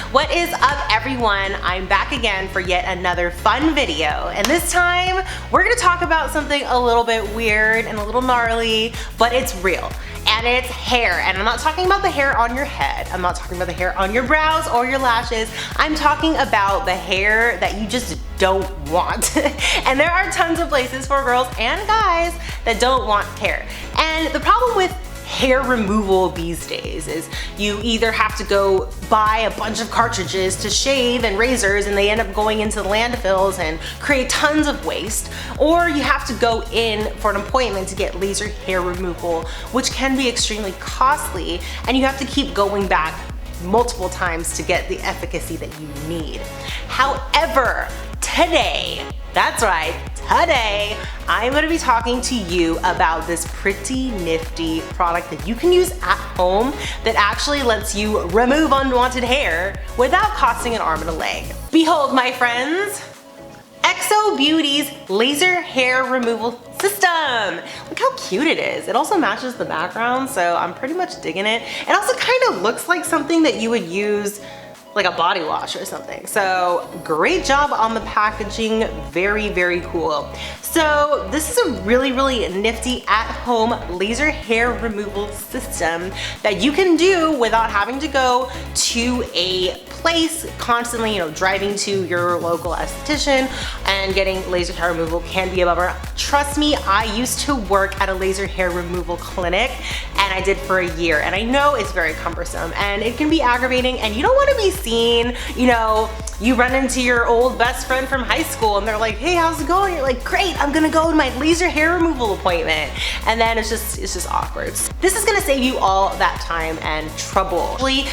What is up, everyone? I'm back again for yet another fun video, and this time we're gonna talk about something a little bit weird and a little gnarly, but it's real, and it's hair. And I'm not talking about the hair on your head, I'm not talking about the hair on your brows or your lashes. I'm talking about the hair that you just don't want. And there are tons of places for girls and guys that don't want hair. And the problem with hair removal these days is you either have to go buy a bunch of cartridges to shave and razors, and they end up going into the landfills and create tons of waste, or you have to go in for an appointment to get laser hair removal, which can be extremely costly, and you have to keep going back multiple times to get the efficacy that you need. However, today, that's right, today, I'm gonna be talking to you about this pretty nifty product that you can use at home that actually lets you remove unwanted hair without costing an arm and a leg. Behold, my friends, EXOBeauty's laser hair removal system. Look how cute it is. It also matches the background, so I'm pretty much digging it. It also kind of looks like something that you would use like a body wash or something. So great job on the packaging, very, very cool. So this is a really, really nifty at-home laser hair removal system that you can do without having to go to a place constantly, driving to your local esthetician and getting laser hair removal can be a bummer. Trust me, I used to work at a laser hair removal clinic, and I did for a year, and I know it's very cumbersome and it can be aggravating, and you don't want to be seen, you run into your old best friend from high school and they're like, hey, how's it going? You're like, great, I'm gonna go to my laser hair removal appointment. And then it's just awkward. This is gonna save you all that time and trouble. Actually,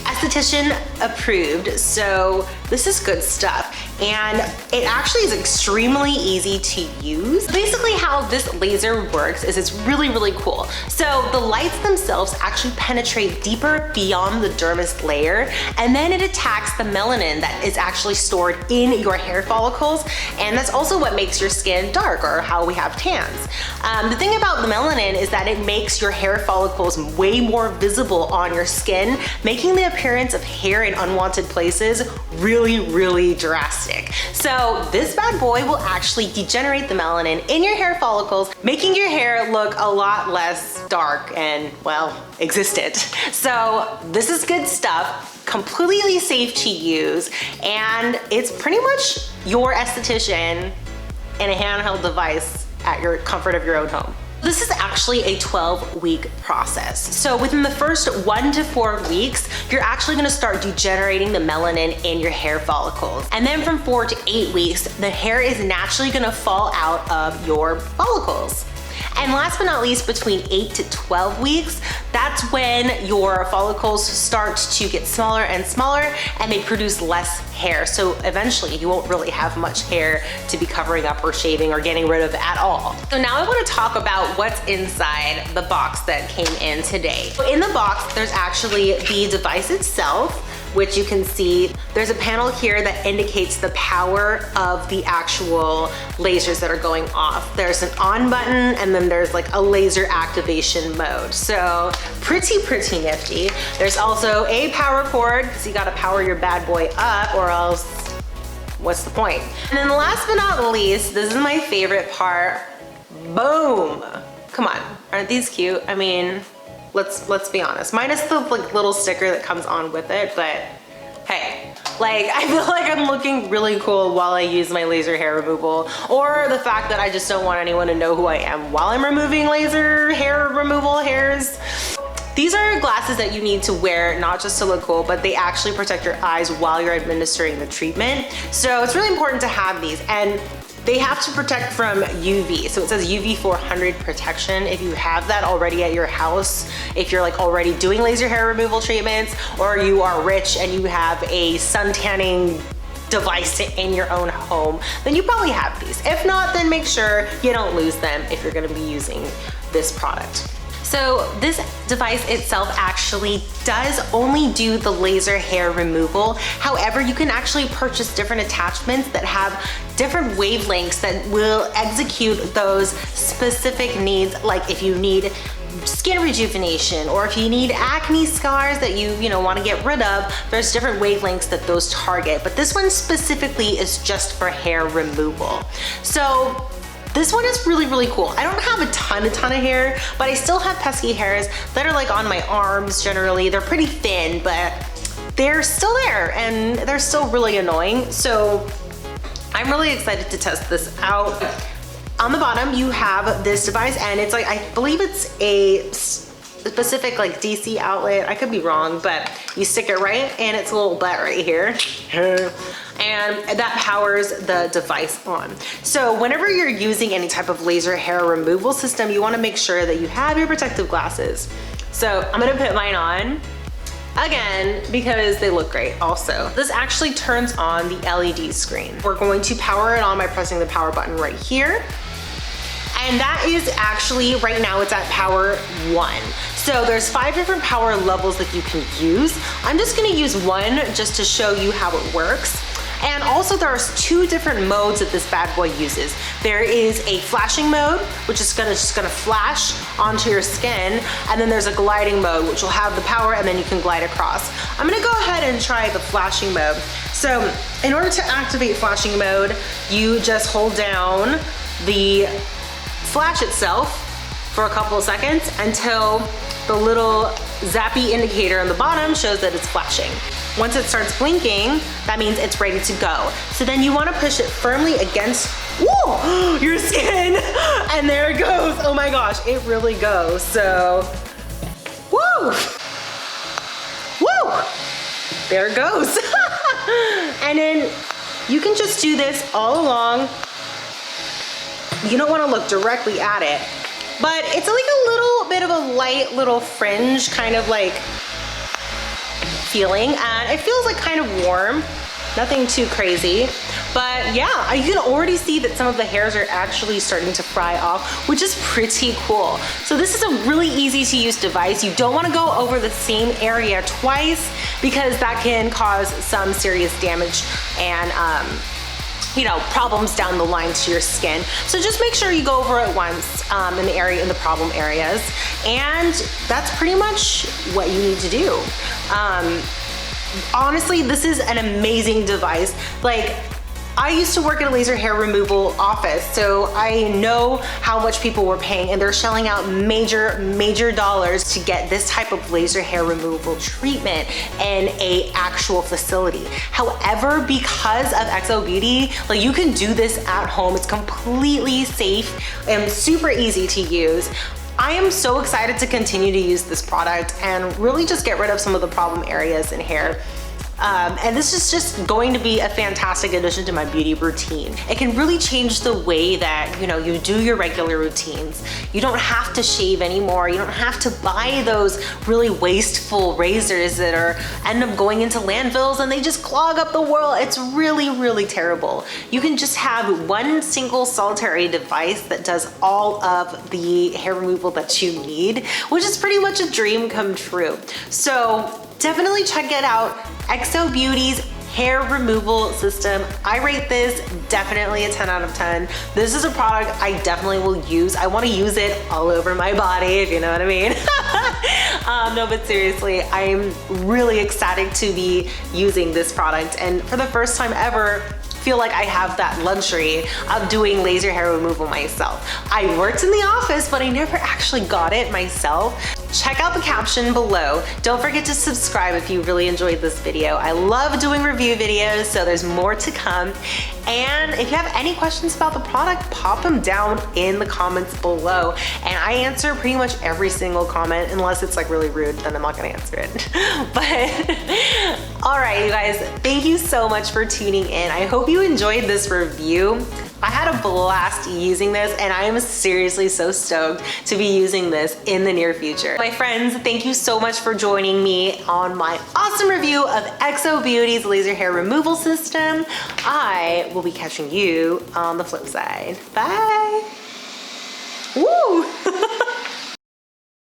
esthetician approved, so this is good stuff. And it actually is extremely easy to use. Basically how this laser works is it's really, really cool. So the lights themselves actually penetrate deeper beyond the dermis layer, and then it attacks the melanin that is actually stored in your hair follicles, and that's also what makes your skin dark, or how we have tans. The thing about the melanin is that it makes your hair follicles way more visible on your skin, making the appearance of hair in unwanted places really, really drastic. So this bad boy will actually degenerate the melanin in your hair follicles, making your hair look a lot less dark and, well, existent. So this is good stuff, completely safe to use, and it's pretty much your esthetician in a handheld device at your comfort of your own home. This is actually a 12-week process. So within the first 1 to 4 weeks, you're actually gonna start degenerating the melanin in your hair follicles. And then from 4 to 8 weeks, the hair is naturally gonna fall out of your follicles. And last but not least, between 8 to 12 weeks, that's when your follicles start to get smaller and smaller, and they produce less hair. So eventually you won't really have much hair to be covering up or shaving or getting rid of at all. So now I want to talk about what's inside the box that came in today. So in the box, there's actually the device itself, which you can see. There's a panel here that indicates the power of the actual lasers that are going off. There's an on button, and then there's like a laser activation mode. So pretty nifty. There's also a power cord, because you gotta power your bad boy up, or else what's the point? And then last but not least, this is my favorite part. Boom! Come on, aren't these cute? I mean, let's be honest. Minus the little sticker that comes on with it, but hey, I feel like I'm looking really cool while I use my laser hair removal, or the fact that I just don't want anyone to know who I am while I'm removing laser hair removal hairs. These are glasses that you need to wear not just to look cool, but they actually protect your eyes while you're administering the treatment. So it's really important to have these, and they have to protect from UV. So it says UV 400 protection. If you have that already at your house, if you're already doing laser hair removal treatments, or you are rich and you have a sun tanning device in your own home, then you probably have these. If not, then make sure you don't lose them if you're gonna be using this product. So this device itself actually does only do the laser hair removal. However, you can actually purchase different attachments that have different wavelengths that will execute those specific needs. Like if you need skin rejuvenation, or if you need acne scars that you know, want to get rid of, there's different wavelengths that those target. But this one specifically is just for hair removal. So this one is really, really cool. I don't have a ton of hair, but I still have pesky hairs that are like on my arms generally. They're pretty thin, but they're still there and they're still really annoying. So I'm really excited to test this out. On the bottom, you have this device, and it's like, I believe it's a specific like DC outlet. I could be wrong, but you stick it right in its little butt right here. And that powers the device on. So whenever you're using any type of laser hair removal system, you wanna make sure that you have your protective glasses. So I'm gonna put mine on again because they look great also. This actually turns on the LED screen. We're going to power it on by pressing the power button right here. And that is actually, right now it's at power 1. So there's 5 different power levels that you can use. I'm just gonna use one just to show you how it works. And also there's 2 different modes that this bad boy uses. There is a flashing mode, which is just gonna flash onto your skin. And then there's a gliding mode, which will have the power and then you can glide across. I'm gonna go ahead and try the flashing mode. So in order to activate flashing mode, you just hold down the flash itself for a couple of seconds until the little zappy indicator on the bottom shows that it's flashing. Once it starts blinking, that means it's ready to go. So then you wanna push it firmly against, whoa, your skin, and there it goes. Oh my gosh, it really goes. So, woo, woo, there it goes. And then you can just do this all along. You don't wanna look directly at it, but it's like a little bit of a light little fringe kind of like feeling, and it feels like kind of warm, nothing too crazy. But yeah, you can already see that some of the hairs are actually starting to fry off, which is pretty cool. So this is a really easy to use device. You don't wanna go over the same area twice because that can cause some serious damage and you know, problems down the line to your skin. So just make sure you go over it once in the problem areas. And that's pretty much what you need to do. Honestly, this is an amazing device. Like, I used to work at a laser hair removal office, so I know how much people were paying, and they're shelling out major dollars to get this type of laser hair removal treatment in a actual facility. However, because of EXOBeauty, like, you can do this at home. It's completely safe and super easy to use. I am so excited to continue to use this product and really just get rid of some of the problem areas in hair. And this is just going to be a fantastic addition to my beauty routine. It can really change the way that, you know, you do your regular routines. You don't have to shave anymore. You don't have to buy those really wasteful razors that end up going into landfills and they just clog up the world. It's really terrible. You can just have one single solitary device that does all of the hair removal that you need, which is pretty much a dream come true. So definitely check it out. EXOBeauty's hair removal system. I rate this definitely a 10 out of 10. This is a product I definitely will use. I want to use it all over my body, if you know what I mean. No, but seriously, I'm really ecstatic to be using this product, and for the first time ever, feel like I have that luxury of doing laser hair removal myself. I worked in the office, but I never actually got it myself. Check out the caption below. Don't forget to subscribe if you really enjoyed this video. I love doing review videos, so there's more to come. And if you have any questions about the product, pop them down in the comments below. And I answer pretty much every single comment, unless it's like really rude, then I'm not gonna answer it. But all right, you guys, thank you so much for tuning in. I hope you enjoyed this review. I had a blast using this, and I am seriously so stoked to be using this in the near future. My friends, thank you so much for joining me on my awesome review of EXOBeauty's laser hair removal system. I will be catching you on the flip side. Bye. Woo!